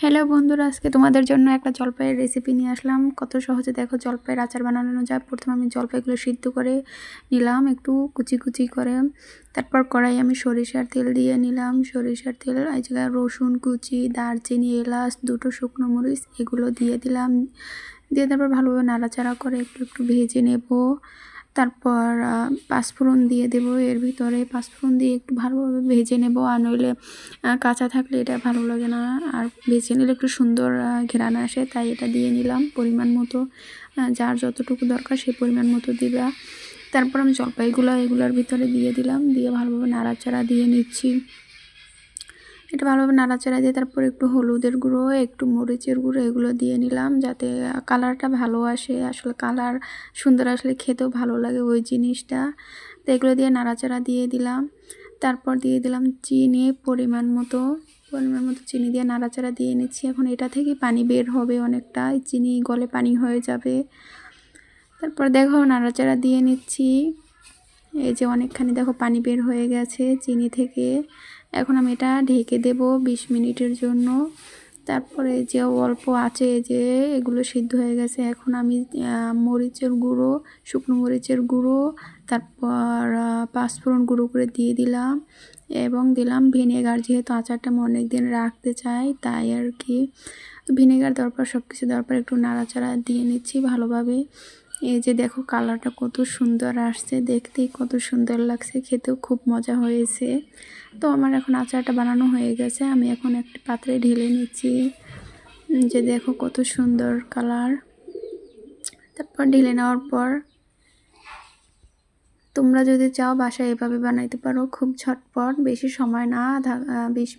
Hello বন্ধুরা, আজকে তোমাদের জন্য একটা জলপাইয়ের রেসিপি নিয়ে আসলাম। কত সহজে দেখো জলপাইয়ের আচার বানানো যায়। প্রথমে আমি জলপাইগুলো সিদ্ধ করে নিলাম একটু কুচি কুচি করে। তারপর কড়াই আমি সরিষার তেল দিয়ে নিলাম। সরিষার তেল এই জায়গায় রসুন কুচি, দারচিনি, এলাচ, দুটো শুকনো মরিচ এগুলো দিয়ে দিলাম। দিয়ে তারপর ভালোভাবে নাড়াচাড়া করে একটু একটু ভেজে নেব। তারপর পাঁচফোড়ন দিয়ে দেব এর ভিতরে। পাঁচফোড়ন দিয়ে একটু ভালোভাবে ভেজে নেব, আর নইলে কাঁচা থাকলে এটা ভালো লাগে না, আর ভেজে নিলে একটু সুন্দর ঘ্রাণ আসে, তাই এটা দিয়ে নিলাম পরিমাণ মতো। যার যতটুকু দরকার সেই পরিমাণ মতো দিবা। তারপর আমি জলপাইগুলো এগুলোর ভিতরে দিয়ে দিলাম, দিয়ে ভালোভাবে নাড়াচাড়া দিয়ে নিচ্ছি। এটা ভালোভাবে নাড়াচাড়া দিয়ে তারপর একটু হলুদের গুঁড়ো, একটু মরিচের গুঁড়ো এগুলো দিয়ে নিলাম, যাতে কালারটা ভালো আসে। আসলে কালার সুন্দর আসলে খেতেও ভালো লাগে ওই জিনিসটা। তো এগুলো দিয়ে নাড়াচাড়া দিয়ে দিলাম। তারপর দিয়ে দিলাম চিনি পরিমাণ মতো চিনি দিয়ে নাড়াচাড়া দিয়ে নিচ্ছি। এখন এটা থেকে পানি বের হবে অনেকটা, চিনি গলে পানি হয়ে যাবে। তারপর দেখো নাড়াচাড়া দিয়ে নিচ্ছি। এই যে অনেকখানি দেখো পানি বের হয়ে গেছে চিনি থেকে। এখন আমি এটা ঢেকে দেব 20 মিনিটের জন্য। তারপরে যে অল্প আছে যে এগুলো সিদ্ধ হয়ে গেছে, এখন আমি মরিচের গুঁড়ো, শুকনো মরিচের গুঁড়ো, তারপর পাঁচফোড়ন গুঁড়ো করে দিয়ে দিলাম, এবং দিলাম ভিনেগার। যেহেতু আচারটা আমি অনেক দিন রাখতে চাই তাই আর কি। তো ভিনেগার দেওয়ার পর সব কিছু দেওয়ার পর একটু নাড়াচাড়া দিয়ে নিচ্ছি ভালোভাবে। এই যে দেখো কালারটা কত সুন্দর আসছে, দেখতেই কত সুন্দর লাগছে, খেতেও খুব মজা হয়েছে। তো আমার এখন আচারটা বানানো হয়ে গেছে, আমি এখন একটা পাত্রে ঢেলে নিচ্ছি। যে দেখো কত সুন্দর কালার। তারপর ঢেলে নেওয়ার পর তোমরা যদি চাও বাসায় এভাবে বানাইতে পারো, খুব ঝটপট, বেশি সময় না, 20